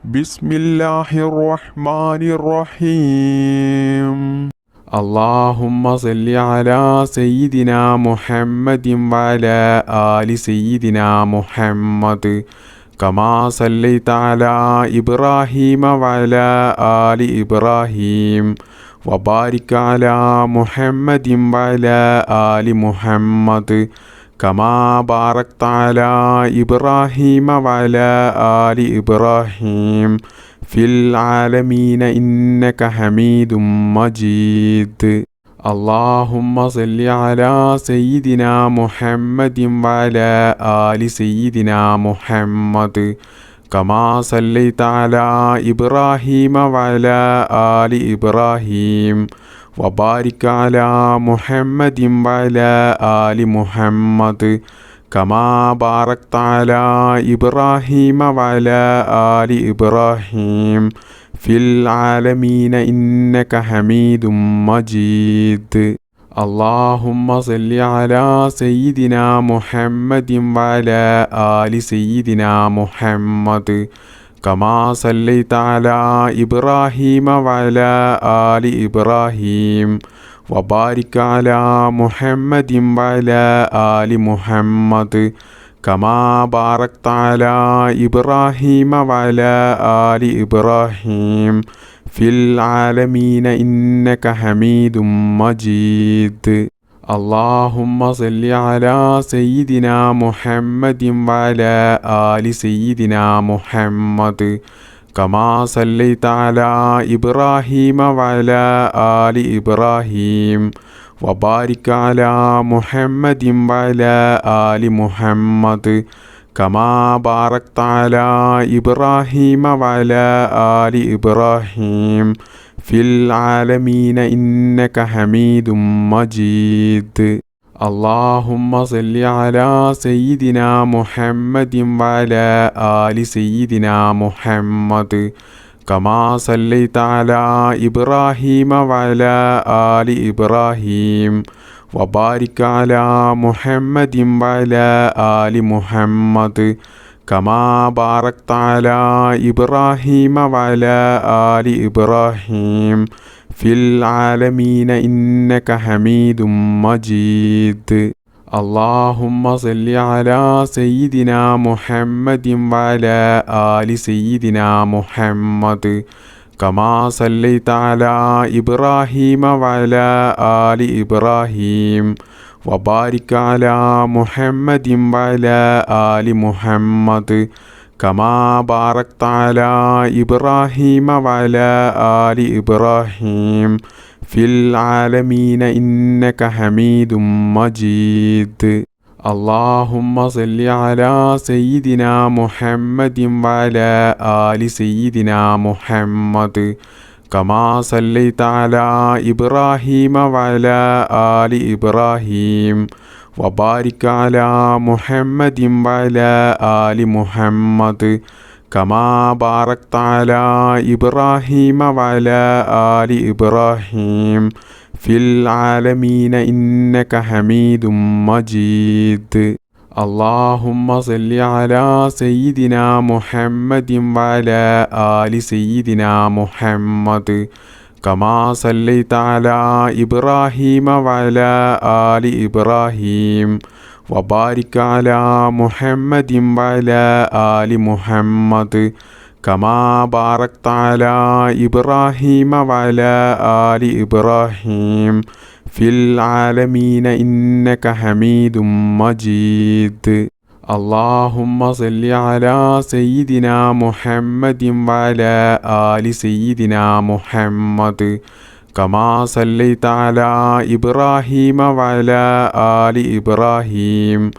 بسم الله الرحمن الرحيم. اللهم صل على سيدنا محمد وعلى آل سيدنا محمد كما صليت على إبراهيم وعلى آل إبراهيم وبارك على محمد وعلى آل محمد كما باركت على إبراهيم وعلى آل إبراهيم في العالمين إنك حميد مجيد. اللهم صل على سيدنا محمد وعلى آل سيدنا محمد كما صليت على إبراهيم وعلى آل إبراهيم وبارك على محمد وعلى آل محمد كما باركت على إبراهيم وعلى آل إبراهيم في العالمين إنك حميد مجيد. اللهم صل على سيدنا محمد وعلى آل سيدنا محمد كما صليت على إبراهيم وعلى آل إبراهيم وبارك على محمد وعلى آل محمد كما باركت على إبراهيم وعلى آل إبراهيم في العالمين إنك حميد مجيد. اللهم صل على سيدنا محمد وعلى آل سيدنا محمد كما صليت على إبراهيم وعلى آل إبراهيم وبارك على محمد وعلى آل محمد كما باركت على إبراهيم وعلى آل إبراهيم في العالمين إنك حميد مجيد. اللهم صل على سيدنا محمد وعلى آل سيدنا محمد كما صليت على إبراهيم وعلى آل إبراهيم وبارك على محمد وعلى آل محمد كما باركت على إبراهيم وعلى آل إبراهيم في العالمين إنك حميد مجيد. اللهم صل على سيدنا محمد وعلى آل سيدنا محمد كما صليت على إبراهيم وعلى آل إبراهيم وبارك على محمد وعلى آل محمد كما باركت على إبراهيم وعلى آل إبراهيم في العالمين إنك حميد مجيد. اللهم صل على سيدنا محمد وعلى آل سيدنا محمد كما صليت على إبراهيم وعلى آل إبراهيم وبارك على محمد وعلى آل محمد كما باركت على إبراهيم وعلى آل إبراهيم في العالمين إنك حميد مجيد. اللهم صل على سيدنا محمد وعلى آل سيدنا محمد كما صليت على إبراهيم وعلى آل إبراهيم وبارك على محمد وعلى آل محمد كما باركت على إبراهيم وعلى آل إبراهيم في العالمين إنك حميد مجيد. اللهم صل على سيدنا محمد وعلى آل سيدنا محمد كما صليت على إبراهيم وعلى آل إبراهيم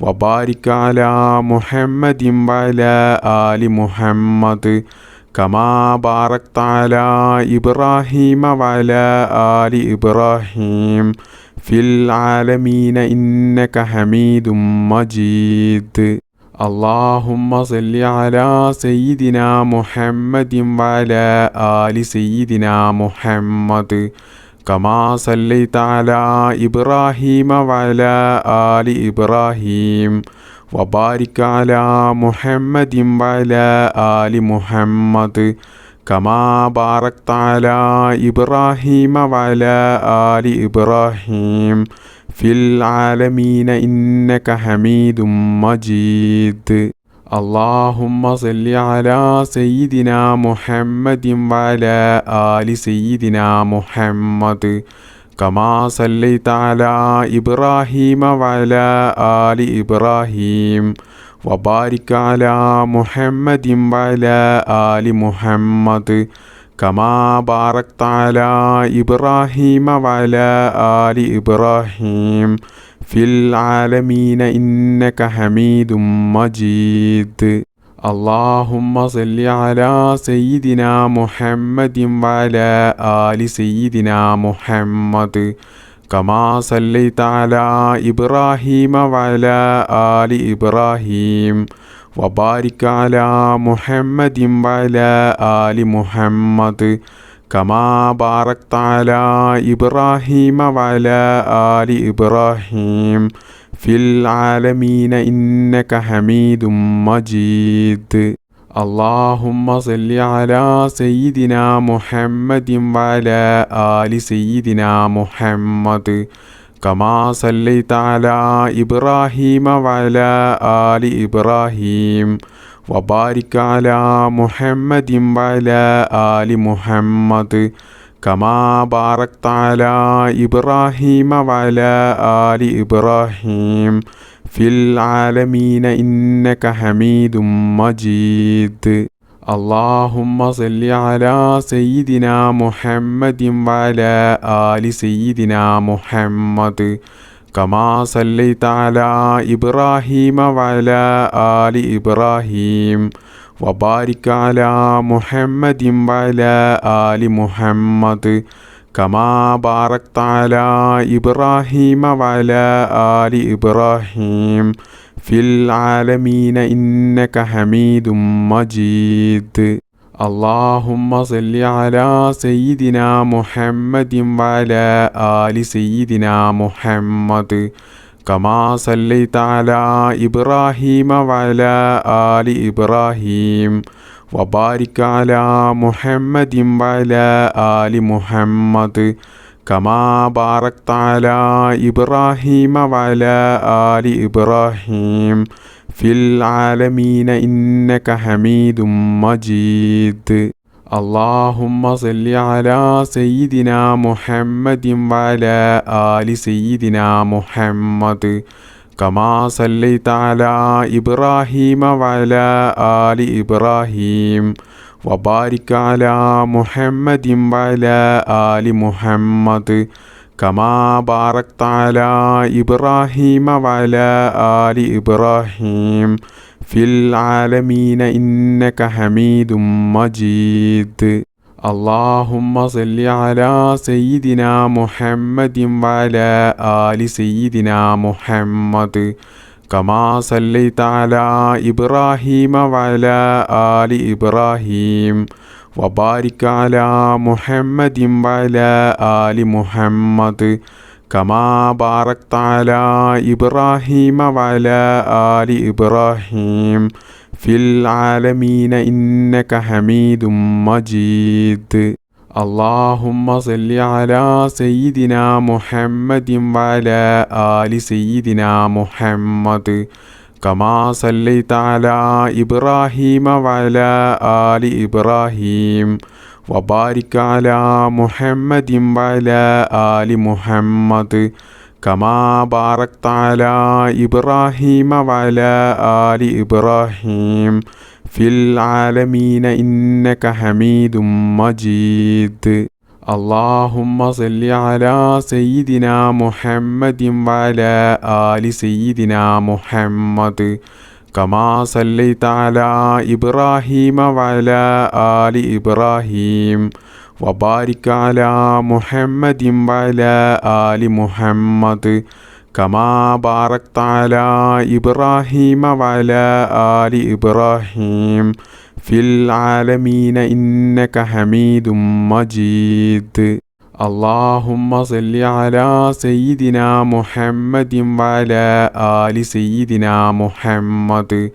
وبارك على محمد وعلى آل محمد كما باركت على إبراهيم وعلى آل إبراهيم في العالمين إنك حميد مجيد. اللهم صل على سيدنا محمد وعلى آل سيدنا محمد كما صليت على إبراهيم وعلى آل إبراهيم وبارك على محمد وعلى آل محمد كما باركت على إبراهيم وعلى آل إبراهيم في العالمين إنك حميد مجيد. اللهم صل على سيدنا محمد وعلى آل سيدنا محمد كما صليت على إبراهيم وعلى آل إبراهيم وبارك على محمد وعلى آل محمد كما باركت على إبراهيم وعلى آل إبراهيم في العالمين إنك حميد مجيد. اللهم صل على سيدنا محمد وعلى آل سيدنا محمد كما صليت على إبراهيم وعلى آل إبراهيم وبارك على محمد وعلى آل محمد كما باركت على إبراهيم وعلى آل إبراهيم في العالمين إنك حميد مجيد. اللهم صل على سيدنا محمد وعلى آل سيدنا محمد كما صليت على إبراهيم وعلى آل إبراهيم وبارك على محمد وعلى آل محمد كما باركت على إبراهيم وعلى آل إبراهيم في العالمين إنك حميد مجيد. اللهم صل على سيدنا محمد وعلى آل سيدنا محمد كما صليت على إبراهيم وعلى آل إبراهيم وبارك على محمد وعلى آل محمد كما باركت على إبراهيم وعلى آل إبراهيم في العالمين إنك حميد مجيد. اللهم صل على سيدنا محمد وعلى آل سيدنا محمد كما صليت على إبراهيم وعلى آل إبراهيم وبارك على محمد وعلى آل محمد كما باركت على إبراهيم وعلى آل إبراهيم في العالمين إنك حميد مجيد. اللهم صل على سيدنا محمد وعلى آل سيدنا محمد كما صليت على إبراهيم وعلى آل إبراهيم وبارك على محمد وعلى آل محمد كما باركت على إبراهيم وعلى آل إبراهيم في العالمين إنك حميد مجيد. اللهم صل على سيدنا محمد وعلى آل سيدنا محمد كما صليت على إبراهيم وعلى آل إبراهيم وبارك على محمد وعلى آل محمد كما باركت على إبراهيم وعلى آل إبراهيم في العالمين إنك حميد مجيد. اللهم صل على سيدنا محمد وعلى آل سيدنا محمد كما صليت على إبراهيم وعلى آل إبراهيم وبارك على محمد وعلى آل محمد كما باركت على إبراهيم وعلى آل إبراهيم في العالمين إنك حميد مجيد. اللهم صل على سيدنا محمد وعلى آل سيدنا محمد كما صليت على إبراهيم وعلى آل إبراهيم وبارك على محمد وعلى آل محمد كما باركت على إبراهيم وعلى آل إبراهيم في العالمين إنك حميد مجيد. اللهم صل على سيدنا محمد وعلى آل سيدنا محمد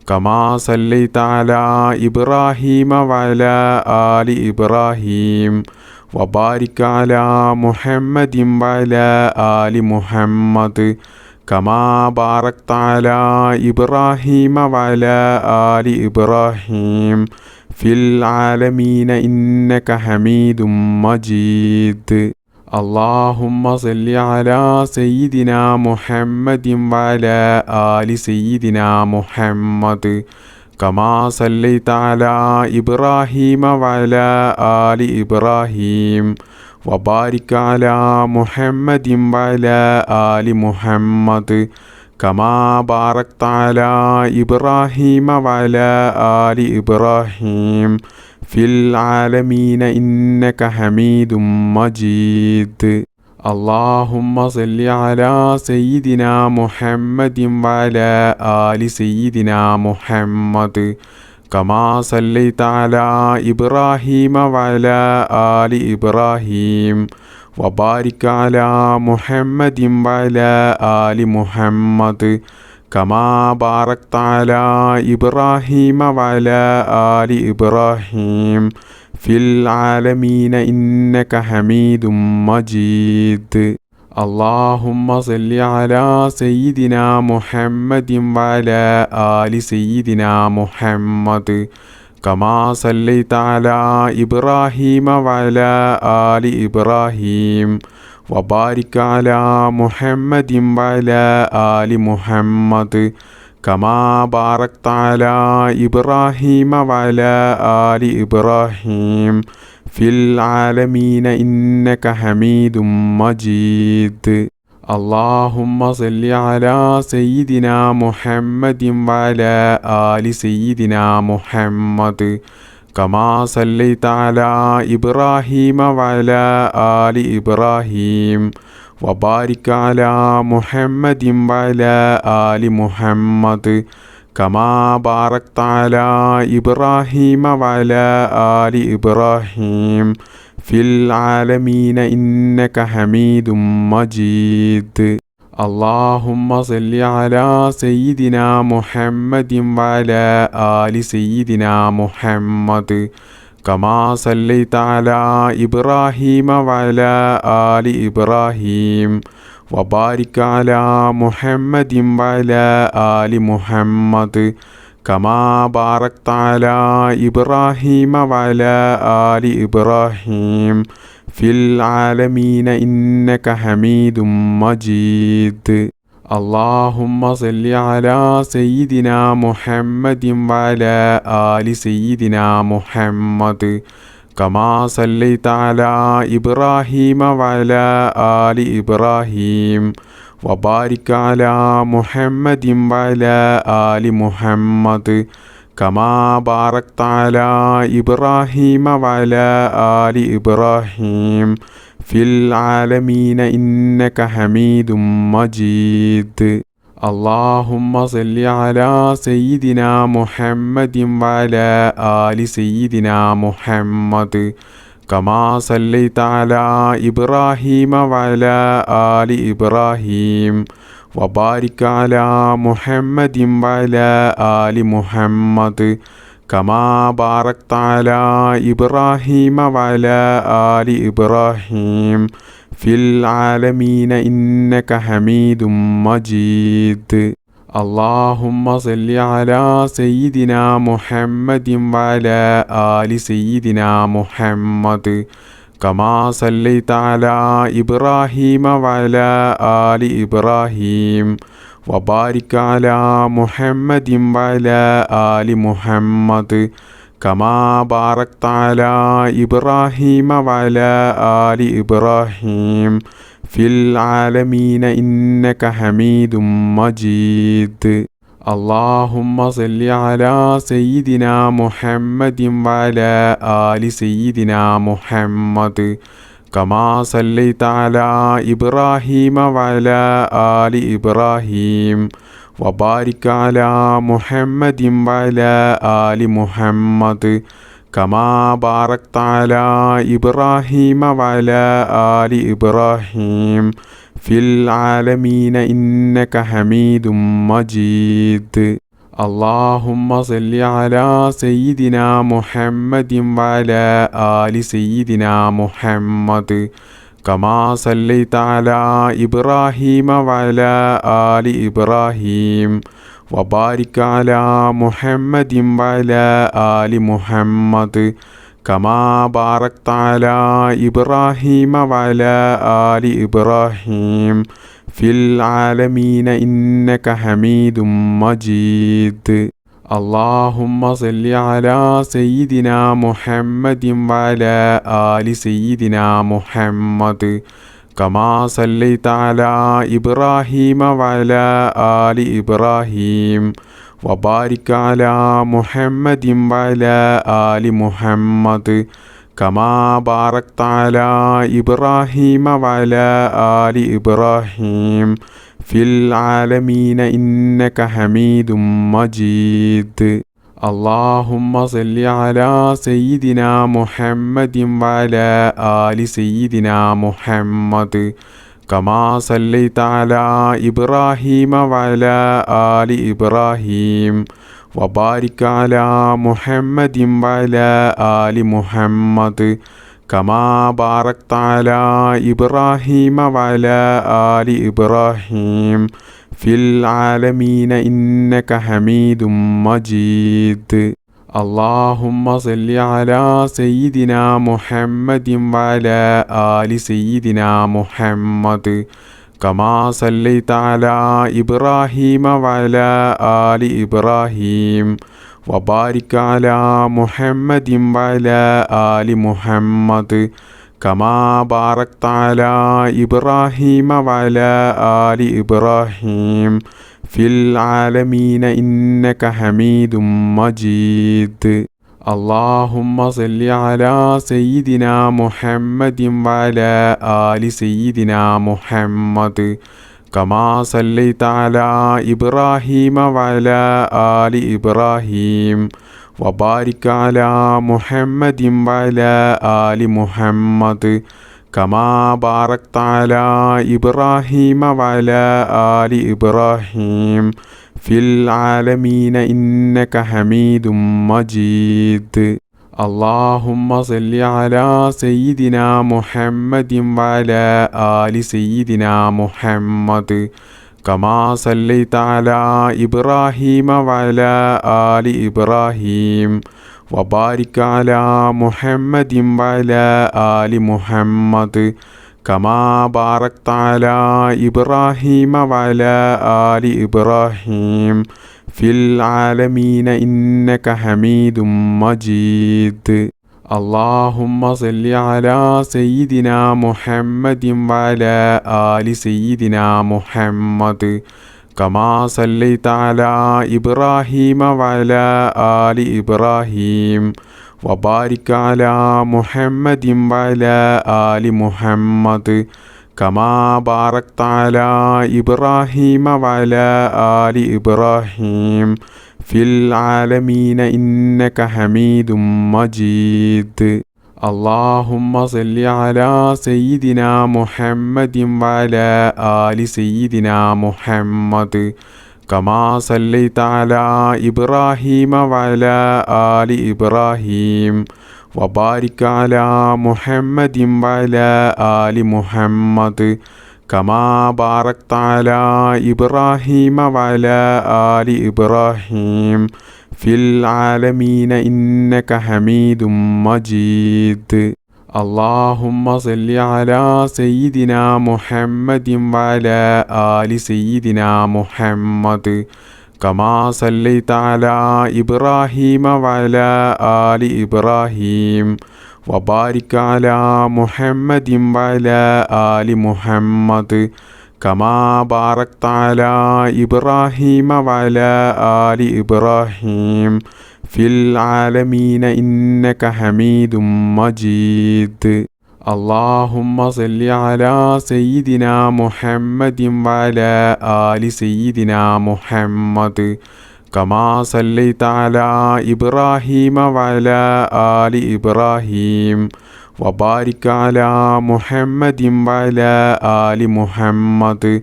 كما صليت على إبراهيم وعلى آل إبراهيم وبارك على محمد وعلى آل محمد كما باركت على إبراهيم وعلى آل إبراهيم في العالمين إنك حميد مجيد. اللهم صل على سيدنا محمد وعلى آل سيدنا محمد كما صليت على إبراهيم وعلى آل إبراهيم وبارك على محمد وعلى آل محمد كما باركت على إبراهيم وعلى آل إبراهيم في العالمين إنك حميد مجيد. اللهم صل على سيدنا محمد وعلى آل سيدنا محمد كما صليت على إبراهيم وعلى آل إبراهيم وبارك على محمد وعلى آل محمد كما باركت على إبراهيم وعلى آل إبراهيم في العالمين إنك حميد مجيد. اللهم صل على سيدنا محمد وعلى آل سيدنا محمد كما صليت على إبراهيم وعلى آل إبراهيم وبارك على محمد وعلى آل محمد كما باركت على إبراهيم وعلى آل إبراهيم في العالمين إنك حميد مجيد. اللهم صل على سيدنا محمد وعلى آل سيدنا محمد كما صليت على إبراهيم وعلى آل إبراهيم وبارك على محمد وعلى آل محمد كما باركت على إبراهيم وعلى آل إبراهيم في العالمين إنك حميد مجيد. اللهم صل على سيدنا محمد وعلى آل سيدنا محمد كما صليت على إبراهيم وعلى آل إبراهيم وبارك على محمد وعلى آل محمد كما باركت على إبراهيم وعلى آل إبراهيم في العالمين إنك حميد مجيد. اللهم صل على سيدنا محمد وعلى آل سيدنا محمد كما صليت على إبراهيم وعلى آل إبراهيم وبارك على محمد وعلى آل محمد كما باركت على إبراهيم وعلى آل إبراهيم في العالمين إنك حميد مجيد. اللهم صل على سيدنا محمد وعلى آل سيدنا محمد كما صليت على إبراهيم وعلى آل إبراهيم وبارك على محمد وعلى آل محمد كما باركت على إبراهيم وعلى آل إبراهيم في العالمين إنك حميد مجيد. اللهم صل على سيدنا محمد وعلى آل سيدنا محمد كما صليت على إبراهيم وعلى آل إبراهيم وبارك على محمد وعلى آل محمد كما باركت على إبراهيم وعلى آل إبراهيم في العالمين إنك حميد مجيد. اللهم صل على سيدنا محمد وعلى آل سيدنا محمد كما صليت على إبراهيم وعلى آل إبراهيم وبارك على محمد وعلى آل محمد كما باركت على إبراهيم وعلى آل إبراهيم في العالمين إنك حميد مجيد. اللهم صل على سيدنا محمد وعلى آل سيدنا محمد كما صليت على إبراهيم وعلى آل إبراهيم وبارك على محمد وعلى آل محمد كما باركت على إبراهيم وعلى آل إبراهيم في العالمين إنك حميد مجيد. اللهم صل على سيدنا محمد وعلى آل سيدنا محمد كما صليت على إبراهيم وعلى آل إبراهيم وبارك على محمد وعلى آل محمد كما باركت على إبراهيم وعلى آل إبراهيم في العالمين إنك حميد مجيد. اللهم صل على سيدنا محمد وعلى آل سيدنا محمد كما صليت على إبراهيم وعلى آل إبراهيم وبارك على محمد وعلى آل محمد كما باركت على إبراهيم وعلى آل إبراهيم في العالمين إنك حميد مجيد. اللهم صل على سيدنا محمد وعلى آل سيدنا محمد كما صليت على إبراهيم وعلى آل إبراهيم وبارك على محمد وعلى آل محمد كما باركت على إبراهيم وعلى آل إبراهيم في العالمين إنك حميد مجيد. اللهم صل على سيدنا محمد وعلى آل سيدنا محمد كما صليت على إبراهيم وعلى آل إبراهيم وبارك على محمد وعلى آل محمد كما باركت على إبراهيم وعلى آل إبراهيم في العالمين إنك حميد مجيد. اللهم صل على سيدنا محمد وعلى آل سيدنا محمد كما صليت على إبراهيم وعلى آل إبراهيم وبارك على محمد وعلى آل محمد كما باركت على إبراهيم وعلى آل إبراهيم في العالمين إنك حميد مجيد. اللهم صل على سيدنا محمد وعلى آل سيدنا محمد كما صليت على إبراهيم وعلى آل إبراهيم وبارك على محمد وعلى آل محمد كما باركت على إبراهيم وعلى آل إبراهيم في العالمين إنك حميد مجيد. اللهم صل على سيدنا محمد وعلى آل سيدنا محمد كما صليت على إبراهيم وعلى آل إبراهيم وبارك على محمد وعلى آل محمد كما باركت على إبراهيم وعلى آل إبراهيم في العالمين إنك حميد مجيد. اللهم صل على سيدنا محمد وعلى آل سيدنا محمد كما صليت على إبراهيم وعلى آل إبراهيم وبارك على محمد وعلى آل محمد كما باركت على إبراهيم وعلى آل إبراهيم في العالمين إنك حميد مجيد. اللهم صل على سيدنا محمد وعلى آل سيدنا محمد كما صليت على إبراهيم وعلى آل إبراهيم وبارك على محمد وعلى آل محمد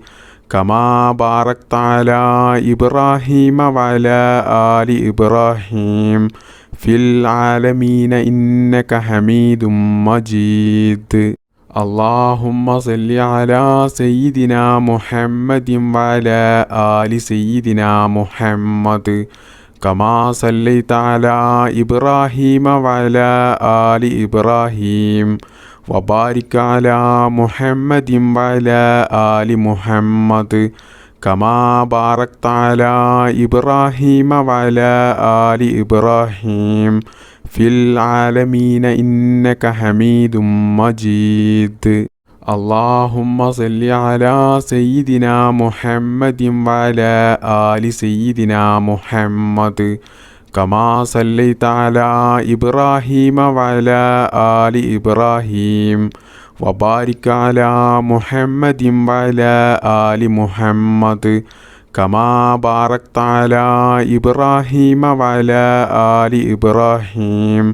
كما باركت على إبراهيم وعلى آل إبراهيم في العالمين إنك حميد مجيد اللهم صل على سيدنا محمد وعلى آل سيدنا محمد كما صليت على إبراهيم وعلى آل إبراهيم وبارك على محمد وعلى آل محمد كما باركت على إبراهيم وعلى آل إبراهيم في العالمين إنك حميد مجيد اللهم صل على سيدنا محمد وعلى آل سيدنا محمد كما صليت على إبراهيم وعلى آل إبراهيم وبارك على محمد وعلى آل محمد كما باركت على إبراهيم وعلى آل إبراهيم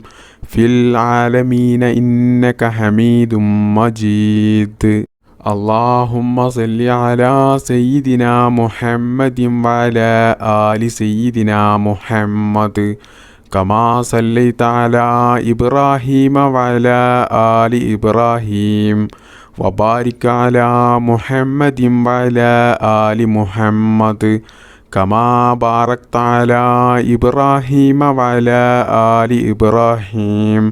في العالمين إنك حميد مجيد اللهم صل على سيدنا محمد وعلى آل سيدنا محمد كما صليت على إبراهيم وعلى آل إبراهيم وبارك على محمد وعلى آل محمد كما باركت على إبراهيم وعلى آل إبراهيم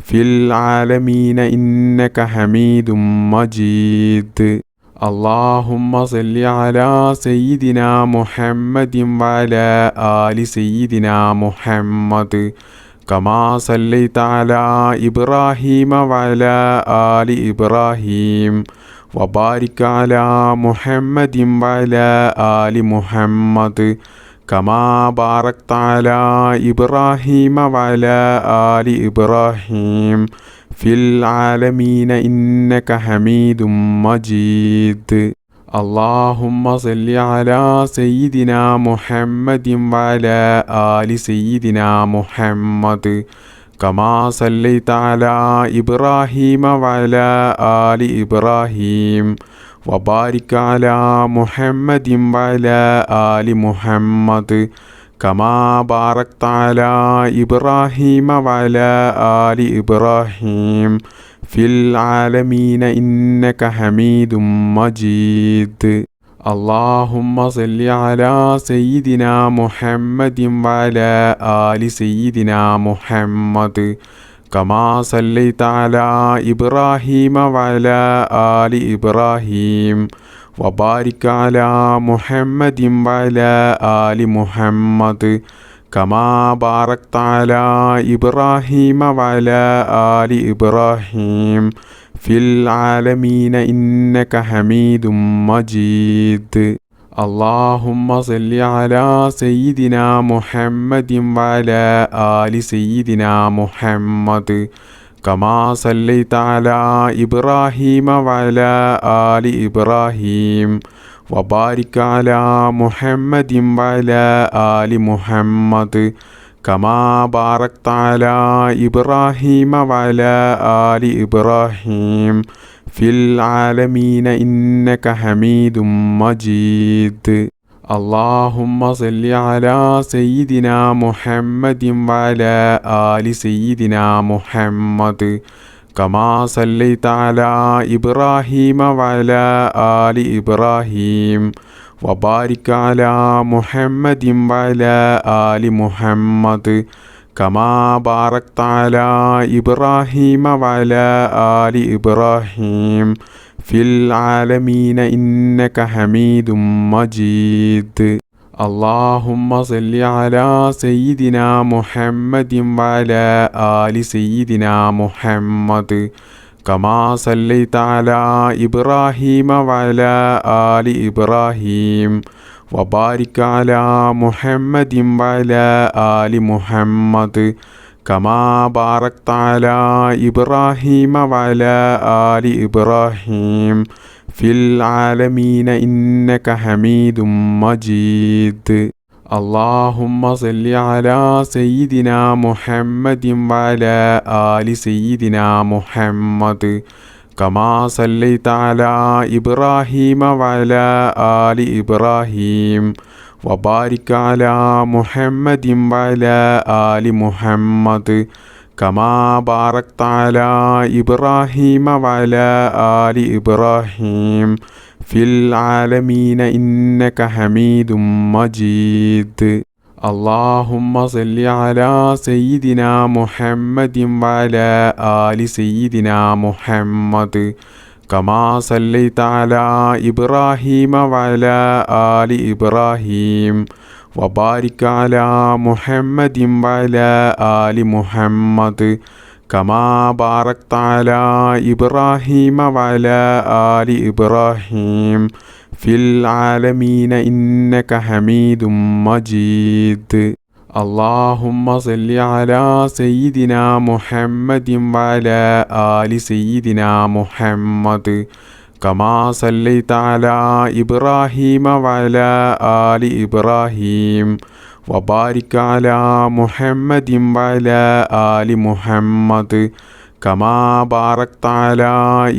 في العالمين إنك حميد مجيد اللهم صل على سيدنا محمد وعلى آل سيدنا محمد كما صليت على إبراهيم وعلى آل إبراهيم وبارك على محمد وعلى آل محمد كما باركت على إبراهيم وعلى آل إبراهيم في العالمين إنك حميد مجيد اللهم صل على سيدنا محمد وعلى آل سيدنا محمد كما صليت على إبراهيم وعلى آل إبراهيم وبارك على محمد وعلى آل محمد كما باركت على إبراهيم وعلى آل إبراهيم في العالمين إنك حميد مجيد اللهم صل على سيدنا محمد وعلى آل سيدنا محمد كما صليت على إبراهيم وعلى آل إبراهيم وبارك على محمد وعلى آل محمد كما باركت على إبراهيم وعلى آل إبراهيم في العالمين إنك حميد مجيد اللهم صل على سيدنا محمد وعلى آل سيدنا محمد كما صليت على إبراهيم وعلى آل إبراهيم وبارك على محمد وعلى آل محمد كما باركت على إبراهيم وعلى آل إبراهيم في العالمين إنك حميد مجيد اللهم صل على سيدنا محمد وعلى آل سيدنا محمد كما صليت على إبراهيم وعلى آل إبراهيم وبارك على محمد وعلى آل محمد كما باركت على إبراهيم وعلى آل إبراهيم في العالمين إنك حميد مجيد اللهم صل على سيدنا محمد وعلى آل سيدنا محمد كما صليت على إبراهيم وعلى آل إبراهيم وبارك على محمد وعلى آل محمد كما باركت على إبراهيم وعلى آل إبراهيم في العالمين إنك حميد مجيد اللهم صل على سيدنا محمد وعلى آل سيدنا محمد كما صليت على إبراهيم وعلى آل إبراهيم وبارك على محمد وعلى آل محمد كما باركت على إبراهيم وعلى آل إبراهيم في العالمين إنك حميد مجيد. اللهم صل على سيدنا محمد وعلى آل سيدنا محمد كما صليت على إبراهيم وعلى آل إبراهيم وبارك على محمد وعلى آل محمد كما باركت على إبراهيم وعلى آل إبراهيم في العالمين إنك حميد مجيد. اللهم صل على سيدنا محمد وعلى آل سيدنا محمد كما صليت على إبراهيم وعلى آل إبراهيم وبارك على محمد وعلى آل محمد كما باركت على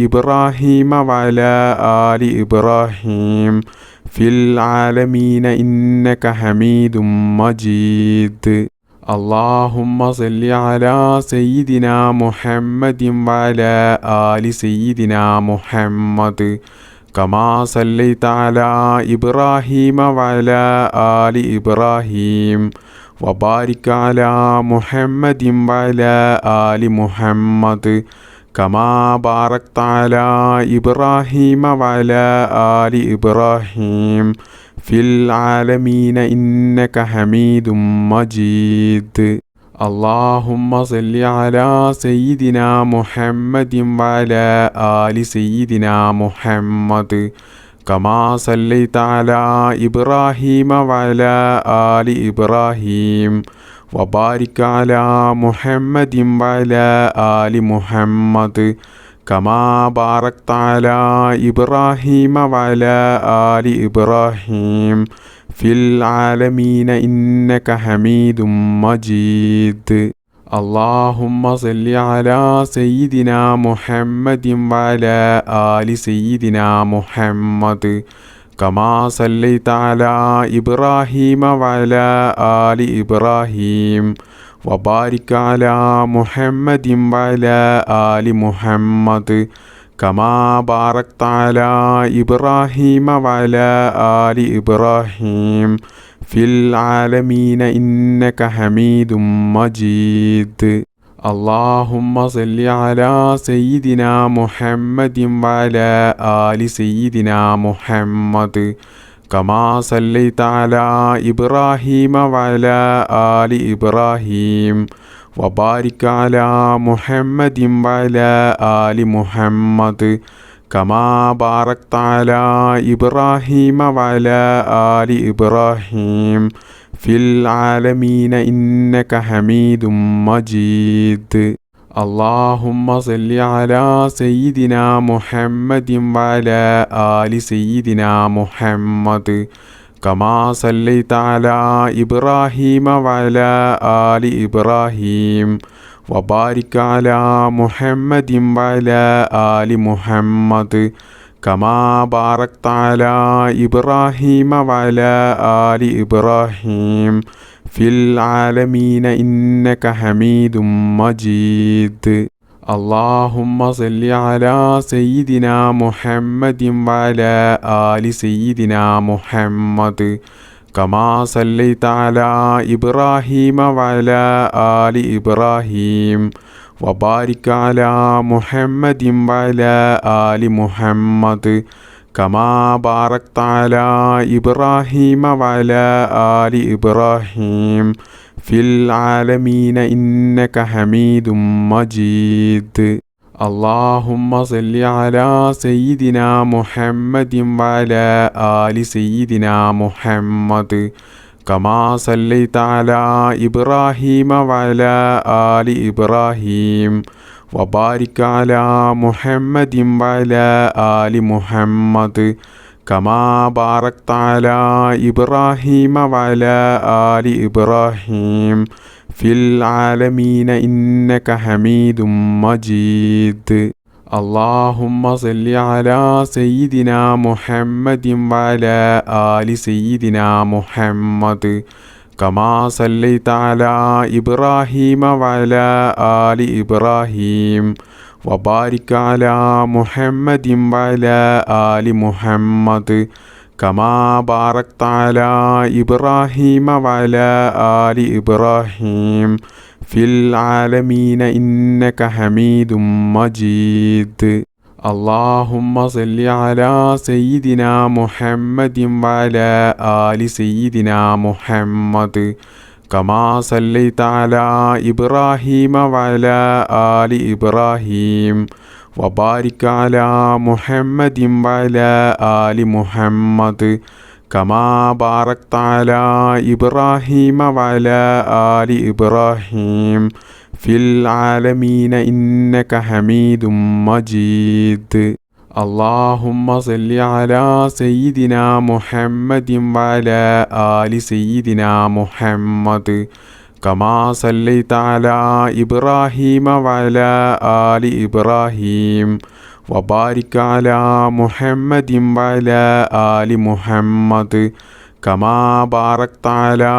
إبراهيم وعلى آل إبراهيم في العالمين إنك حميد مجيد. اللهم صل على سيدنا محمد وعلى آل سيدنا محمد كما صليت على إبراهيم وعلى آل إبراهيم وبارك على محمد وعلى آل محمد كما باركت على إبراهيم وعلى آل إبراهيم في العالمين إنك حميد مجيد. اللهم صل على سيدنا محمد وعلى آل سيدنا محمد كما صليت على إبراهيم وعلى آل إبراهيم وبارك على محمد وعلى آل محمد كما باركت على إبراهيم وعلى آل إبراهيم في العالمين إنك حميد مجيد. اللهم صل على سيدنا محمد وعلى آل سيدنا محمد كما صليت على إبراهيم وعلى آل إبراهيم وبارك على محمد وعلى آل محمد كما باركت على إبراهيم وعلى آل إبراهيم في العالمين إنك حميد مجيد. اللهم صل على سيدنا محمد وعلى آل سيدنا محمد كما صليت على إبراهيم وعلى آل إبراهيم وبارك على محمد وعلى آل محمد كما باركت على إبراهيم وعلى آل إبراهيم في العالمين إنك حميد مجيد. اللهم صل على سيدنا محمد وعلى آل سيدنا محمد كما صليت على إبراهيم وعلى آل إبراهيم وبارك على محمد وعلى آل محمد كما باركت على إبراهيم وعلى آل إبراهيم في العالمين إنك حميد مجيد. اللهم صل على سيدنا محمد وعلى آل سيدنا محمد كما صليت على إبراهيم وعلى آل إبراهيم وبارك على محمد وعلى آل محمد كما باركت على إبراهيم وعلى آل إبراهيم في العالمين إنك حميد مجيد. اللهم صل على سيدنا محمد وعلى آل سيدنا محمد كما صليت على إبراهيم وعلى آل إبراهيم وبارك على محمد وعلى آل محمد كما باركت على إبراهيم وعلى آل إبراهيم في العالمين إنك حميد مجيد. اللهم صل على سيدنا محمد وعلى آل سيدنا محمد كما صليت على إبراهيم وعلى آل إبراهيم وبارك على محمد وعلى آل محمد كما باركت على إبراهيم وعلى آل إبراهيم في العالمين إنك حميد مجيد. اللهم صل على سيدنا محمد وعلى آل سيدنا محمد كما صليت على إبراهيم وعلى آل إبراهيم وبارك على محمد وعلى آل محمد كما باركت على إبراهيم وعلى آل إبراهيم في العالمين إنك حميد مجيد. اللهم صل على سيدنا محمد وعلى آل سيدنا محمد كما صليت على إبراهيم وعلى آل إبراهيم وبارك على محمد وعلى آل محمد كما باركت على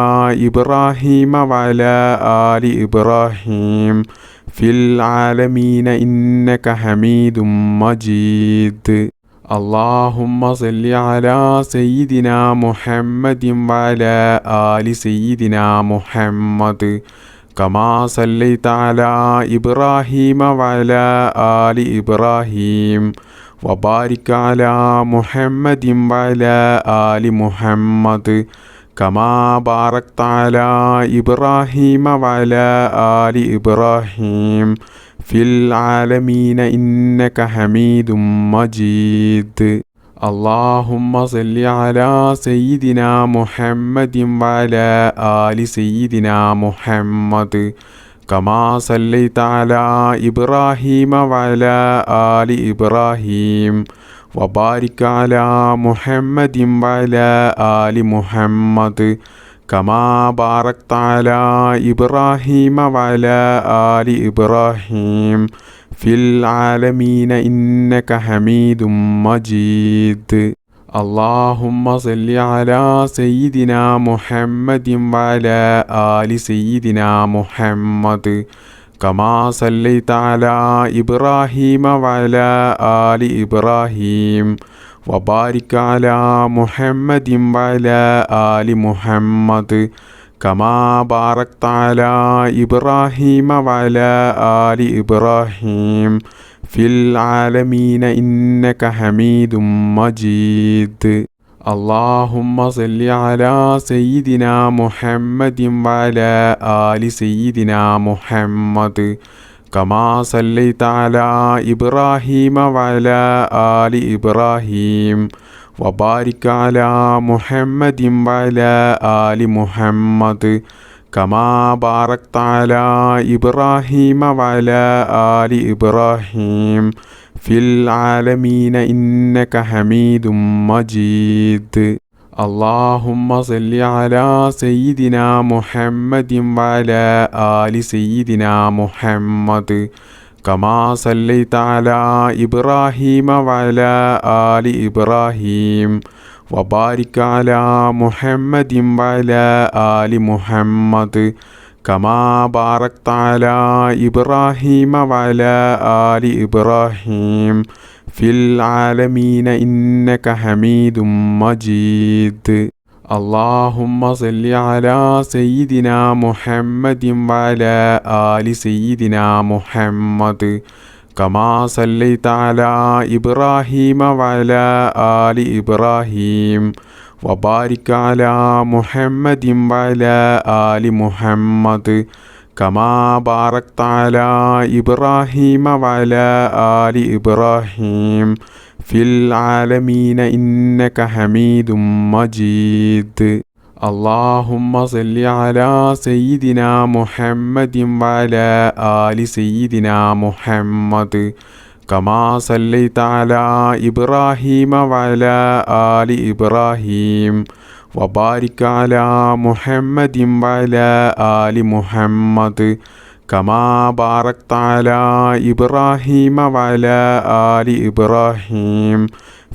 إبراهيم وعلى آل إبراهيم في العالمين إنك حميد مجيد. اللهم صل على سيدنا محمد وعلى آل سيدنا محمد كما صليت على إبراهيم وعلى آل إبراهيم وبارك على محمد وعلى آل محمد كما باركت على إبراهيم وعلى آل إبراهيم في العالمين إنك حميد مجيد. اللهم صل على سيدنا محمد وعلى آل سيدنا محمد كما صليت على إبراهيم وعلى آل إبراهيم وبارك على محمد وعلى آل محمد كما باركت على إبراهيم وعلى آل إبراهيم في العالمين إنك حميد مجيد. اللهم صل على سيدنا محمد وعلى آل سيدنا محمد كما صليت على إبراهيم وعلى آل إبراهيم وبارك على محمد وعلى آل محمد كما باركت على إبراهيم وعلى آل إبراهيم في العالمين إنك حميد مجيد. اللهم صل على سيدنا محمد وعلى آل سيدنا محمد كما صليت على إبراهيم وعلى آل إبراهيم وبارك على محمد وعلى آل محمد كما باركت على إبراهيم وعلى آل إبراهيم في العالمين إنك حميد مجيد. اللهم صل على سيدنا محمد وعلى آل سيدنا محمد كما صليت على إبراهيم وعلى آل إبراهيم وبارك على محمد وعلى آل محمد كما باركت على إبراهيم وعلى آل إبراهيم في العالمين إنك حميد مجيد. اللهم صل على سيدنا محمد وعلى آل سيدنا محمد كما صليت على إبراهيم وعلى آل إبراهيم وبارك على محمد وعلى آل محمد كما باركت على إبراهيم وعلى آل إبراهيم في العالمين إنك حميد مجيد. اللهم صل على سيدنا محمد وعلى آل سيدنا محمد كما صليت على إبراهيم وعلى آل إبراهيم وبارك على محمد وعلى آل محمد كما باركت على إبراهيم وعلى آل إبراهيم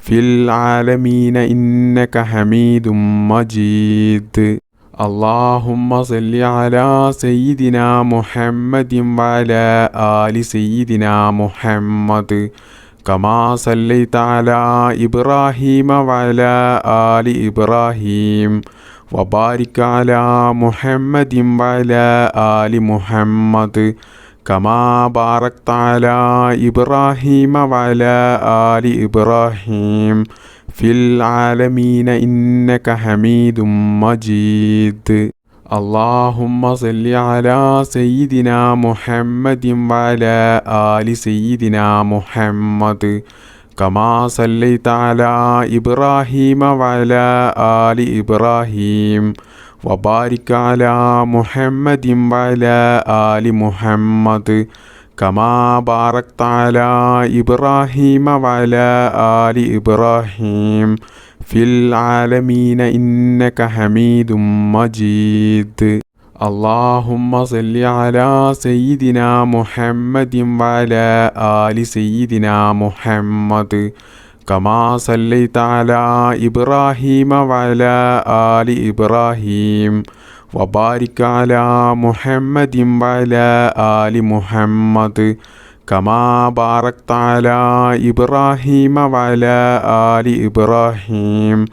في العالمين إنك حميد مجيد. اللهم صل على سيدنا محمد وعلى آل سيدنا محمد كما صليت على إبراهيم وعلى آل إبراهيم وبارك على محمد وعلى آل محمد كما باركت على إبراهيم وعلى آل إبراهيم في العالمين إنك حميد مجيد. اللهم صل على سيدنا محمد وعلى آل سيدنا محمد كما صليت على إبراهيم وعلى آل إبراهيم وبارك على محمد وعلى آل محمد كما باركت على إبراهيم وعلى آل إبراهيم في العالمين إنك حميد مجيد. اللهم صل على سيدنا محمد وعلى آل سيدنا محمد كما صليت على إبراهيم وعلى آل إبراهيم وبارك على محمد وعلى آل محمد كما باركت على إبراهيم وعلى آل إبراهيم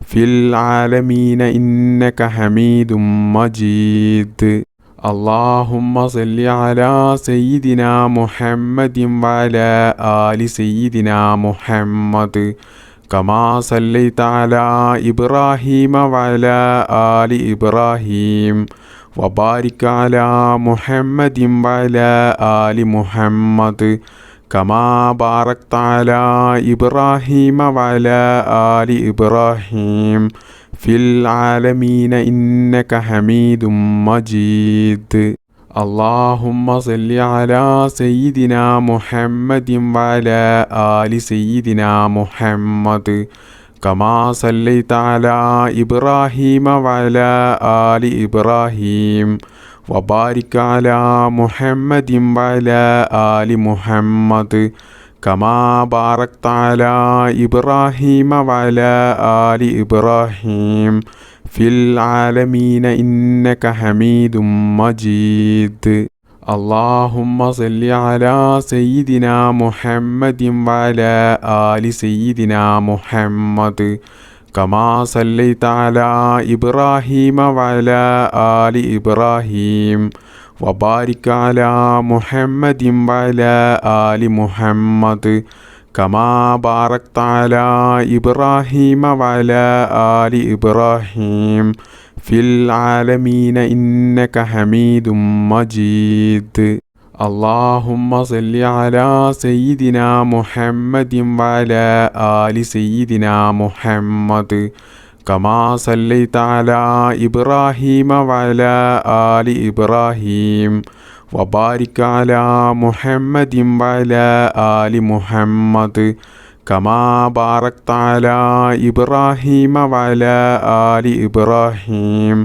في العالمين إنك حميد مجيد. اللهم صل على سيدنا محمد وعلى آل سيدنا محمد كما صليت على إبراهيم وعلى آل إبراهيم وبارك على محمد وعلى آل محمد كما باركت على إبراهيم وعلى آل إبراهيم في العالمين إنك حميد مجيد. اللهم صل على سيدنا محمد وعلى آل سيدنا محمد كما صليت على إبراهيم وعلى آل إبراهيم وبارك على محمد وعلى آل محمد كما باركت على إبراهيم وعلى آل إبراهيم في العالمين إنك حميد مجيد. اللهم صل على سيدنا محمد وعلى آل سيدنا محمد كما صليت على إبراهيم وعلى آل إبراهيم وبارك على محمد وعلى آل محمد كما باركت على إبراهيم وعلى آل إبراهيم في العالمين إنك حميد مجيد. اللهم صل على سيدنا محمد وعلى آل سيدنا محمد كما صليت على إبراهيم وعلى آل إبراهيم وبارك على محمد وعلى آل محمد كما باركت على إبراهيم وعلى آل إبراهيم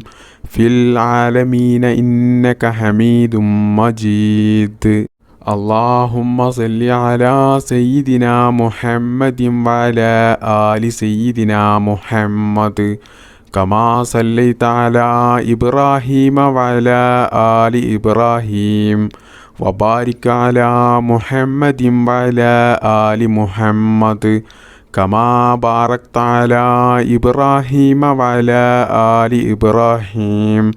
في العالمين إنك حميد مجيد. اللهم صل على سيدنا محمد وعلى آل سيدنا محمد كما صليت على إبراهيم وعلى آل إبراهيم وبارك على محمد وعلى آل محمد كما باركت على إبراهيم وعلى آل إبراهيم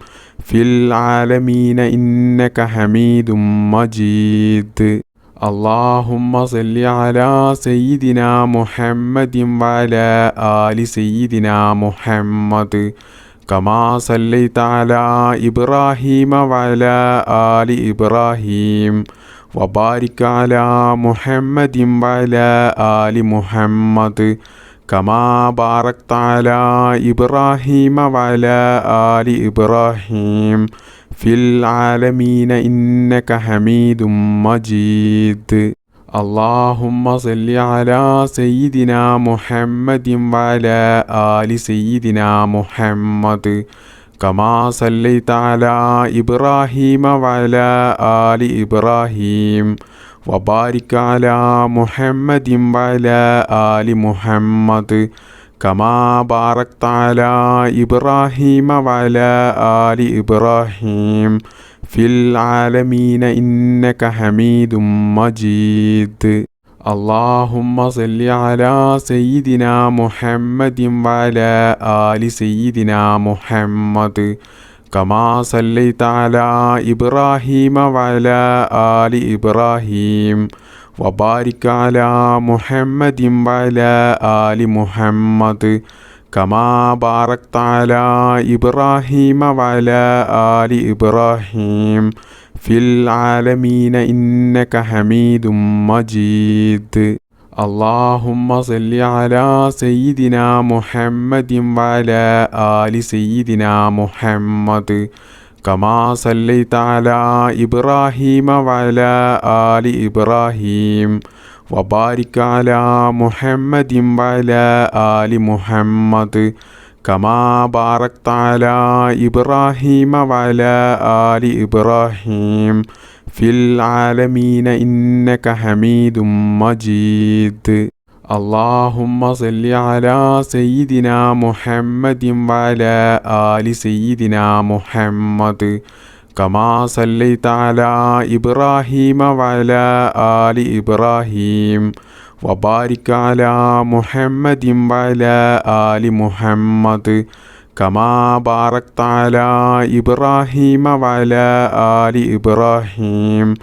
في العالمين إنك حميد مجيد. اللهم صل على سيدنا محمد وعلى آل سيدنا محمد كما صليت على إبراهيم وعلى آل إبراهيم وبارك على محمد وعلى آل محمد كما باركت على إبراهيم وعلى آل إبراهيم في العالمين إنك حميد مجيد. اللهم صل على سيدنا محمد وعلى آل سيدنا محمد كما صليت على إبراهيم وعلى آل إبراهيم وبارك على محمد وعلى آل محمد كما باركت على إبراهيم وعلى آل إبراهيم في العالمين إنك حميد مجيد. اللهم صل على سيدنا محمد وعلى آل سيدنا محمد كما صليت على إبراهيم وعلى آل إبراهيم وبارك على محمد وعلى آل محمد كما باركت على إبراهيم وعلى آل إبراهيم في العالمين إنك حميد مجيد. اللهم صل على سيدنا محمد وعلى آل سيدنا محمد كما صليت على إبراهيم وعلى آل إبراهيم وبارك على محمد وعلى آل محمد كما باركت على إبراهيم وعلى آل إبراهيم في العالمين إنك حميد مجيد. اللهم صل على سيدنا محمد وعلى آل سيدنا محمد كما صليت على إبراهيم وعلى آل إبراهيم وبارك على محمد وعلى آل محمد كما باركت على إبراهيم وعلى آل إبراهيم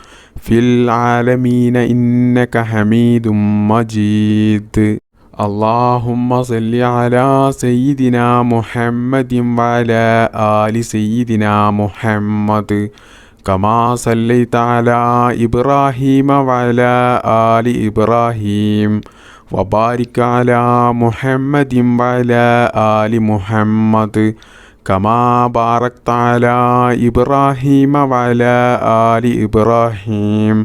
في العالمين إنك حميد مجيد. اللهم صل على سيدنا محمد وعلى آل سيدنا محمد كما صليت على إبراهيم وعلى آل إبراهيم وبارك على محمد وعلى آل محمد كما باركت على إبراهيم وعلى آل إبراهيم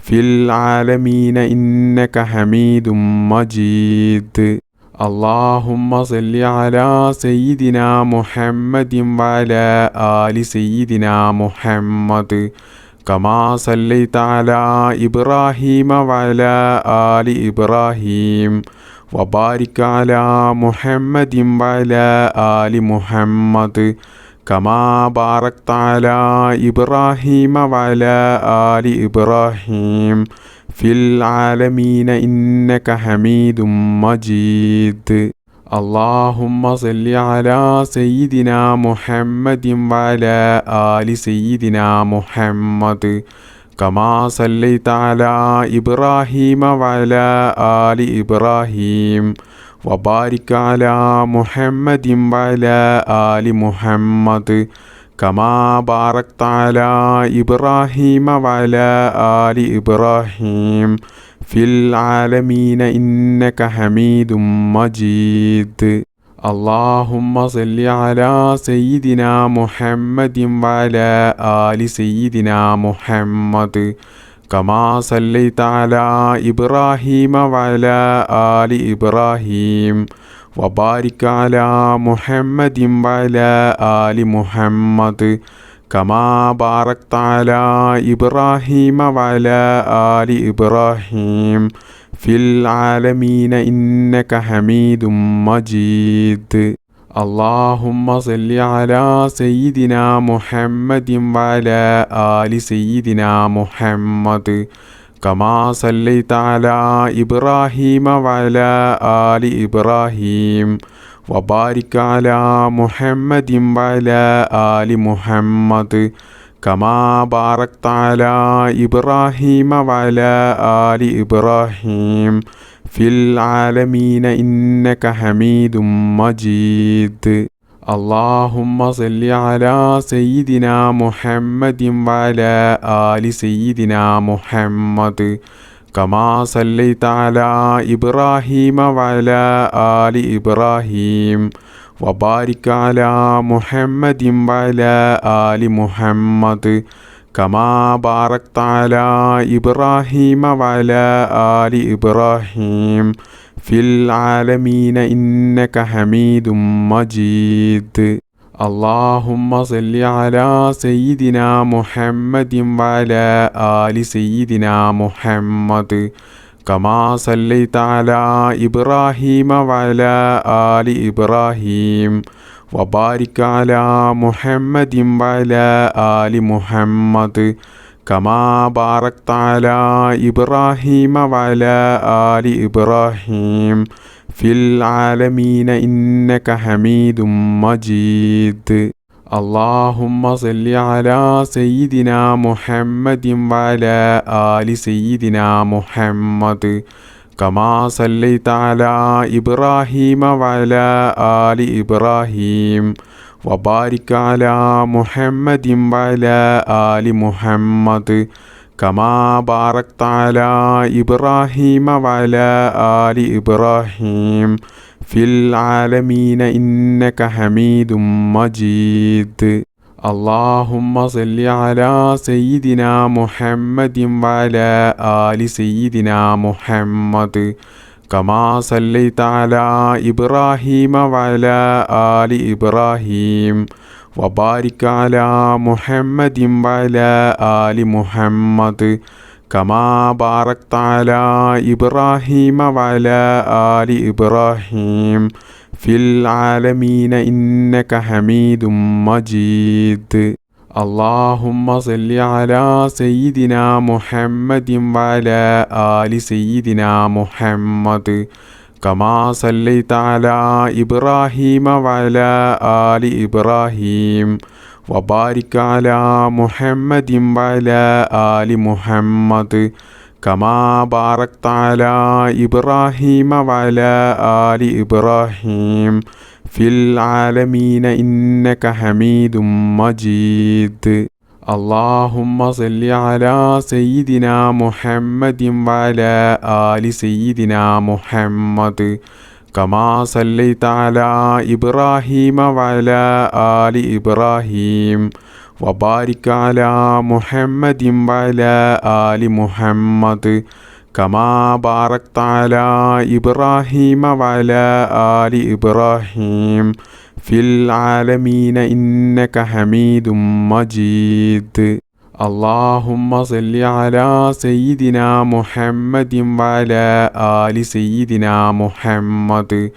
في العالمين إنك حميد مجيد. اللهم صل على سيدنا محمد وعلى آل سيدنا محمد كما صليت على إبراهيم وعلى آل إبراهيم وبارك على محمد وعلى آل محمد كما باركت على إبراهيم وعلى آل إبراهيم في العالمين إنك حميد مجيد. اللهم صل على سيدنا محمد وعلى آل سيدنا محمد كما صليت على إبراهيم وعلى آل إبراهيم وبارك على محمد وعلى آل محمد كما باركت على إبراهيم وعلى آل إبراهيم في العالمين إنك حميد مجيد. اللهم صل على سيدنا محمد وعلى آل سيدنا محمد كما صليت على إبراهيم وعلى آل إبراهيم وبارك على محمد وعلى آل محمد كما باركت على إبراهيم وعلى آل إبراهيم في العالمين إنك حميد مجيد. اللهم صل على سيدنا محمد وعلى آل سيدنا محمد كما صليت على إبراهيم وعلى آل إبراهيم وبارك على محمد وعلى آل محمد كما باركت على إبراهيم وعلى آل إبراهيم في العالمين إنك حميد مجيد. اللهم صل على سيدنا محمد وعلى آل سيدنا محمد كما صليت على إبراهيم وعلى آل إبراهيم وبارك على محمد وعلى آل محمد كما باركت على إبراهيم وعلى آل إبراهيم في العالمين إنك حميد مجيد. اللهم صل على سيدنا محمد وعلى آل سيدنا محمد كما صليت على إبراهيم وعلى آل إبراهيم وبارك على محمد وعلى آل محمد كما باركت على إبراهيم وعلى آل إبراهيم في العالمين إنك حميد مجيد. اللهم صل على سيدنا محمد وعلى آل سيدنا محمد كما صليت على إبراهيم وعلى آل إبراهيم وبارك على محمد وعلى آل محمد كما باركت على إبراهيم وعلى آل إبراهيم في العالمين إنك حميد مجيد. اللهم صل على سيدنا محمد وعلى آل سيدنا محمد كما صليت على إبراهيم وعلى آل إبراهيم وبارك على محمد وعلى آل محمد كما باركت على إبراهيم وعلى آل إبراهيم في العالمين إنك حميد مجيد. اللهم صل على سيدنا محمد وعلى آل سيدنا محمد كما صليت على إبراهيم وعلى آل إبراهيم وبارك على محمد وعلى آل محمد كما باركت على إبراهيم وعلى آل إبراهيم في العالمين إنك حميد مجيد. اللهم صل على سيدنا محمد وعلى آل سيدنا محمد كما صليت على إبراهيم وعلى آل إبراهيم وبارك على محمد وعلى آل محمد كما باركت على إبراهيم وعلى آل إبراهيم في العالمين إنك حميد مجيد. اللهم صل على سيدنا محمد وعلى آل سيدنا محمد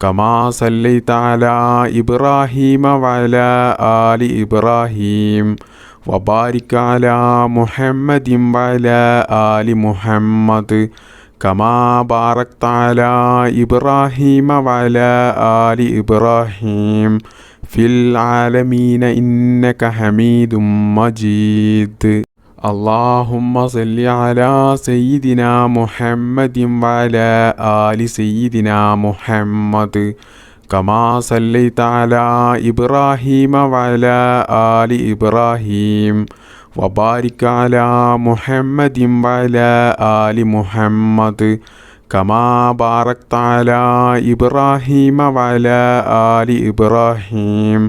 كما صليت على إبراهيم وعلى آل إبراهيم وبارك على محمد وعلى آل محمد كما باركت على إبراهيم وعلى آل إبراهيم في العالمين إنك حميد مجيد. اللهم صل على سيدنا محمد وعلى آل سيدنا محمد كما صليت على إبراهيم وعلى آل إبراهيم وبارك على محمد وعلى آل محمد كما باركت على إبراهيم وعلى آل إبراهيم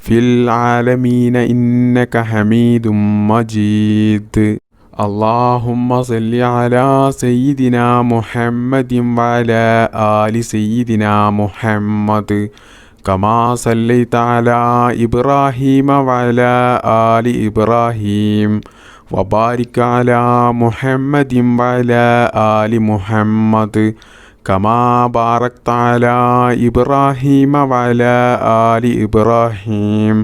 في العالمين إنك حميد مجيد. اللهم صل على سيدنا محمد وعلى آل سيدنا محمد كما صليت على إبراهيم وعلى آل إبراهيم وبارك على محمد وعلى آل محمد كما باركت على إبراهيم وعلى آل إبراهيم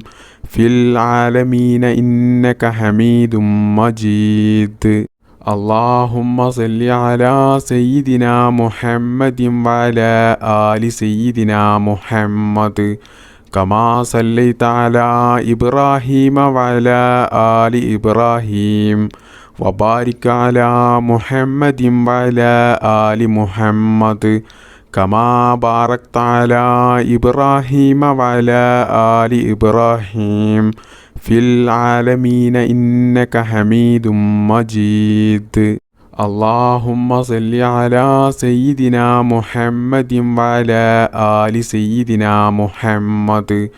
في العالمين إنك حميد مجيد. اللهم صل على سيدنا محمد وعلى آل سيدنا محمد كما صليت على إبراهيم وعلى آل إبراهيم وبارك على محمد وعلى آل محمد كما باركت على إبراهيم وعلى آل إبراهيم في العالمين إنك حميد مجيد. اللهم صل على سيدنا محمد وعلى آل سيدنا محمد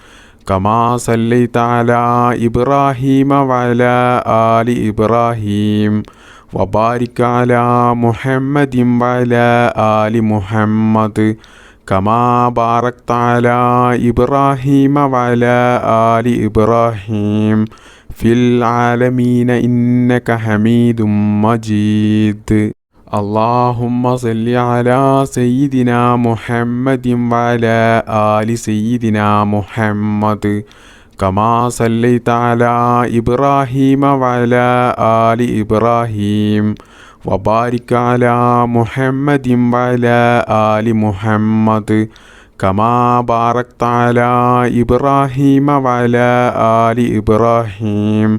كما صليت على إبراهيم وعلى آل إبراهيم وبارك على محمد وعلى آل محمد كما باركت على إبراهيم وعلى آل إبراهيم في العالمين إنك حميد مجيد اللهم صل على سيدنا محمد وعلى آل سيدنا محمد كما صليت على إبراهيم وعلى آل إبراهيم وبارك على محمد وعلى آل محمد كما باركت على إبراهيم وعلى آل إبراهيم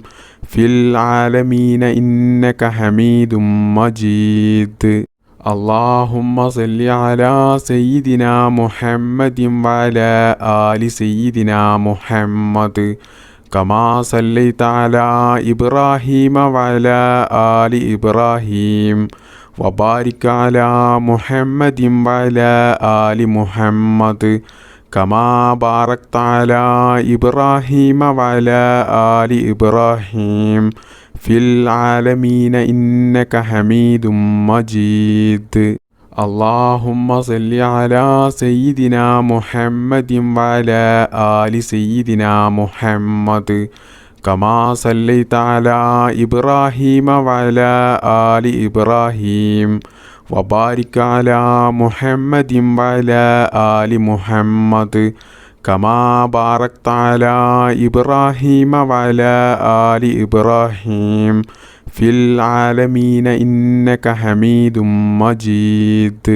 في العالمين إنك حميد مجيد اللهم صل على سيدنا محمد وعلى آل سيدنا محمد كما صليت على إبراهيم وعلى آل إبراهيم وبارك على محمد وعلى آل محمد كما باركت على إبراهيم وعلى آل إبراهيم في العالمين إنك حميد مجيد اللهم صل على سيدنا محمد وعلى آل سيدنا محمد كما صليت على إبراهيم وعلى آل إبراهيم وبارك على محمد وعلى آل محمد كما باركت على إبراهيم وعلى آل إبراهيم في العالمين إنك حميد مجيد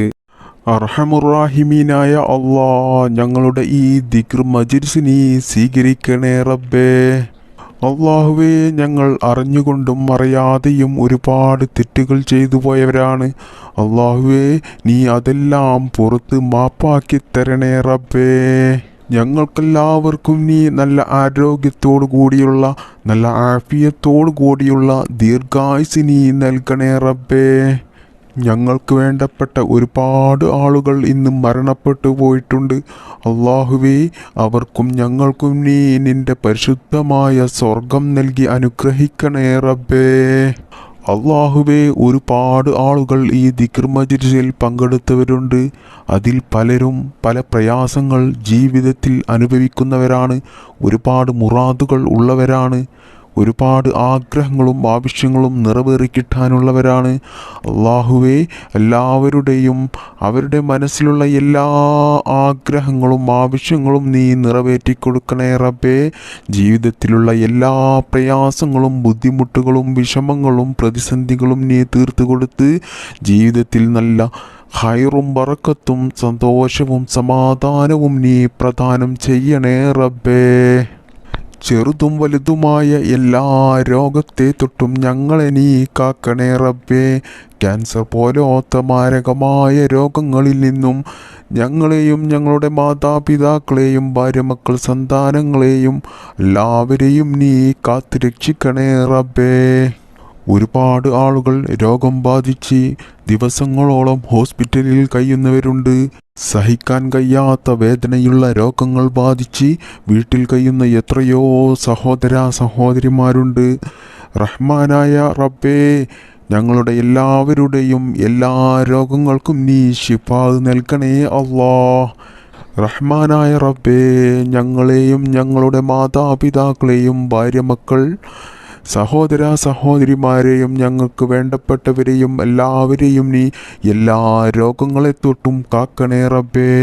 അർഹമുറാഹിമീനായ അല്ലാഹ്, ഞങ്ങളുടെ ഈ ദിക്ർ മജ്‌ലിസിനെ സ്വീകരിക്കണേ റബ്ബേ. അല്ലാഹുവേ, ഞങ്ങൾ അറിഞ്ഞുകൊണ്ടും അറിയാതെയും ഒരുപാട് തെറ്റുകൾ ചെയ്തു പോയവരാണ്. അല്ലാഹുവേ, നീ അതെല്ലാം പുറത്ത് മാപ്പാക്കി തരണേ റബ്ബേ. ഞങ്ങൾക്കെല്ലാവർക്കും നീ നല്ല ആരോഗ്യത്തോടു കൂടിയുള്ള, നല്ല ആഫിയത്തോടു കൂടിയുള്ള ദീർഘായുസ് നീ നൽകണേ റബ്ബേ. ഞങ്ങൾക്ക് വേണ്ടപ്പെട്ട ഒരുപാട് ആളുകൾ ഇന്ന് മരണപ്പെട്ടു പോയിട്ടുണ്ട്. അല്ലാഹുവേ, അവർക്കും ഞങ്ങൾക്കും നീ നിന്റെ പരിശുദ്ധമായ സ്വർഗം നൽകി അനുഗ്രഹിക്കണേ റബ്ബേ. അല്ലാഹുവേ, ഒരുപാട് ആളുകൾ ഈ ദിക്ർ മജ്‌ലിസിൽ പങ്കെടുത്തവരുണ്ട്. അതിൽ പലരും പല പ്രയാസങ്ങൾ ജീവിതത്തിൽ അനുഭവിക്കുന്നവരാണ്. ഒരുപാട് മുറാദുകൾ ഉള്ളവരാണ്. ഒരുപാട് ആഗ്രഹങ്ങളും ആവശ്യങ്ങളും നിറവേറിക്കിട്ടാനുള്ളവരാണ്. അല്ലാഹുവേ, എല്ലാവരുടെയും അവരുടെ മനസ്സിലുള്ള എല്ലാ ആഗ്രഹങ്ങളും ആവശ്യങ്ങളും നീ നിറവേറ്റിക്കൊടുക്കണേ റബ്ബേ. ജീവിതത്തിലുള്ള എല്ലാ പ്രയാസങ്ങളും ബുദ്ധിമുട്ടുകളും വിഷമങ്ങളും പ്രതിസന്ധികളും നീ തീർത്തു കൊടുത്ത് ജീവിതത്തിൽ നല്ല ഖൈറും ബറക്കത്തും സന്തോഷവും സമാധാനവും നീ പ്രദാനം ചെയ്യണേ റബ്ബേ. ചെറുതും വലുതുമായ എല്ലാ രോഗത്തെ തൊട്ടും ഞങ്ങളെ നീ കാക്കണേ റബ്ബേ. ക്യാൻസർ പോലത്തെ മാരകമായ രോഗങ്ങളിൽ നിന്നും ഞങ്ങളെയും ഞങ്ങളുടെ മാതാപിതാക്കളെയും ഭാര്യമക്കൾ സന്താനങ്ങളെയും എല്ലാവരെയും നീ കാത്തു രക്ഷിക്കണേ റബ്ബേ. ഒരുപാട് ആളുകൾ രോഗം ബാധിച്ച് ദിവസങ്ങളോളം ഹോസ്പിറ്റലിൽ കഴിയുന്നവരുണ്ട്. സഹിക്കാൻ കഴിയാത്ത വേദനയുള്ള രോഗങ്ങൾ ബാധിച്ച് വീട്ടിൽ കഴിയുന്ന എത്രയോ സഹോദര സഹോദരിമാരുണ്ട്. റഹ്മാനായ റബ്ബേ, ഞങ്ങളുടെ എല്ലാവരുടെയും എല്ലാ രോഗങ്ങൾക്കും നീ ശിഫാ നൽകണേ അല്ലാഹ്. റഹ്മാനായ റബ്ബേ, ഞങ്ങളെയും ഞങ്ങളുടെ മാതാപിതാക്കളെയും ഭാര്യമക്കൾ സഹോദര സഹോദരിമാരെയും ഞങ്ങൾക്ക് വേണ്ടപ്പെട്ടവരെയും എല്ലാവരെയും നീ എല്ലാ രോഗങ്ങളെ തൊട്ടും കാക്കണേ റബ്ബേ.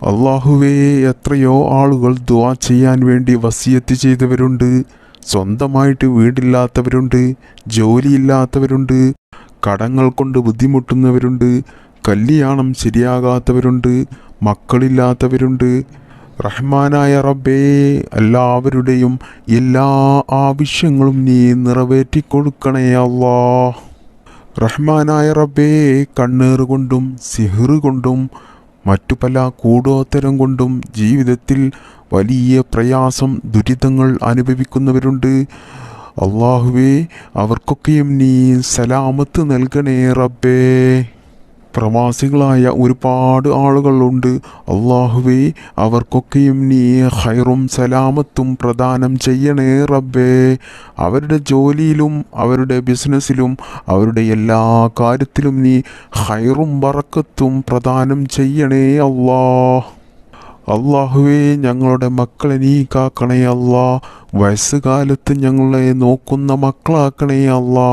അല്ലാഹുവേ, എത്രയോ ആളുകൾ ദുആ ചെയ്യാൻ വേണ്ടി വസിയത്ത് ചെയ്തവരുണ്ട്. സ്വന്തമായിട്ട് വീടില്ലാത്തവരുണ്ട്, ജോലിയില്ലാത്തവരുണ്ട്, കടങ്ങൾ കൊണ്ട് ബുദ്ധിമുട്ടുന്നവരുണ്ട്, കല്യാണം ശരിയാകാത്തവരുണ്ട്, മക്കളില്ലാത്തവരുണ്ട്. റഹ്മാനായ റബ്ബേ, എല്ലാവരുടെയും എല്ലാ ആവശ്യങ്ങളും നീ നിറവേറ്റിക്കൊടുക്കണേ അല്ലാഹ്. റഹ്മാനായ റബ്ബേ, കണ്ണേറ് കൊണ്ടും സിഹ്ർ കൊണ്ടും മറ്റു പല കൂടോത്തരം കൊണ്ടും ജീവിതത്തിൽ വലിയ പ്രയാസം ദുരിതങ്ങൾ അനുഭവിക്കുന്നവരുണ്ട്. അല്ലാഹുവേ, അവർക്കൊക്കെയും നീ സലാമത്ത് നൽകണേ റബ്ബേ. പ്രവാസികളായ ഒരുപാട് ആളുകളുണ്ട്. അള്ളാഹുവേ, അവർക്കൊക്കെയും നീ ഖൈറും സലാമത്തും പ്രദാനം ചെയ്യണേ റബ്ബേ. അവരുടെ ജോലിയിലും അവരുടെ ബിസിനസ്സിലും അവരുടെ എല്ലാ കാര്യത്തിലും നീ ഖൈറും ബറക്കത്തും പ്രദാനം ചെയ്യണേ അള്ളാഹുവേ, ഞങ്ങളുടെ മക്കളെ നീ കാക്കണേ അല്ലാ. വയസ്സുകാലത്ത് ഞങ്ങളെ നോക്കുന്ന മക്കളാക്കണേ അല്ലാ.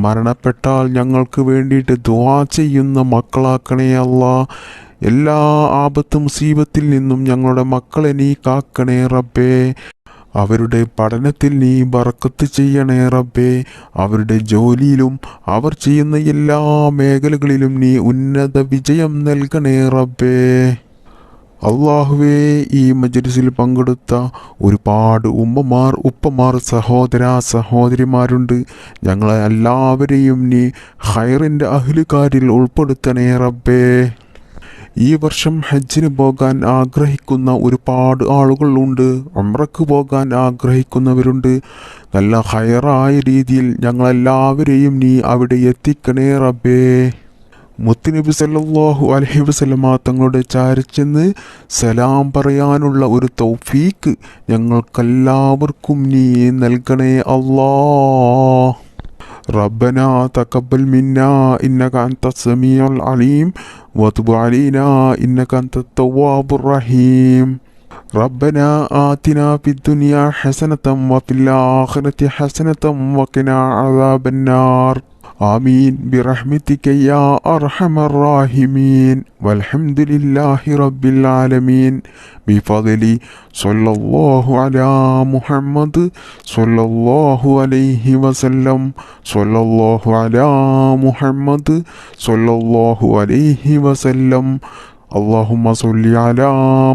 മരണപ്പെട്ടാൽ ഞങ്ങൾക്ക് വേണ്ടിയിട്ട് ദുആ ചെയ്യുന്ന മക്കളാക്കണേ അല്ലാ. എല്ലാ ആപത്ത് മുസീബത്തിൽ നിന്നും ഞങ്ങളുടെ മക്കളെ നീ കാക്കണേ റബ്ബേ. അവരുടെ പഠനത്തിൽ നീ ബറക്കത്ത് ചെയ്യണേ റബ്ബേ. അവരുടെ ജോലിയിലും അവർ ചെയ്യുന്ന എല്ലാ മേഖലകളിലും നീ ഉന്നത വിജയം നൽകണേ റബ്ബേ. അള്ളാഹുവേ, ഈ മജ്‌ലിസിൽ പങ്കെടുത്ത ഒരുപാട് ഉമ്മമാർ, ഉപ്പമാർ, സഹോദരിമാരുണ്ട്. ഞങ്ങളെ എല്ലാവരെയും നീ ഖൈറിൻ്റെ അഹ്ലുകാരിൽ ഉൾപ്പെടുത്തണേ റബ്ബേ. ഈ വർഷം ഹജ്ജിന് പോകാൻ ആഗ്രഹിക്കുന്ന ഒരുപാട് ആളുകളുണ്ട്. ഉംറക്ക് പോകാൻ ആഗ്രഹിക്കുന്നവരുണ്ട്. നല്ല ഖൈറായ രീതിയിൽ ഞങ്ങളെല്ലാവരെയും നീ അവിടെ എത്തിക്കണേ റബ്ബേ. മുത്തുനബി സല്ലല്ലാഹു അലൈഹി വസല്ലമ തങ്ങളുടെ ചാരച്ചെന്ന് സലാം പറയാനുള്ള ഒരു തൗഫീക്ക് ഞങ്ങൾക്കെല്ലാവർക്കും നീ നൽകണേ അല്ലാഹ്. റബ്ബനാ തഖബ്ബൽ മിന്നാ ഇന്നക അൻതസ് സമീഉൽ അലീം വതുബ് അലൈനാ ഇന്നക അൻതത് തവ്വാബുർ റഹീം. റബ്ബനാ ആതിനാ ഫിദ്ദുനിയാ ഹസനതൻ വഫിൽ ആഖിറതി ഹസനതൻ വഖിനാ അദാബന്നാർ. آمين برحمتك يا أرحم الراحمين والحمد لله رب العالمين بفضل صلى الله على محمد صلى الله عليه وسلم صلى الله على محمد صلى الله عليه وسلم. اللهم صل على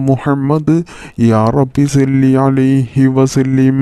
محمد يا رب صل عليه وسلم.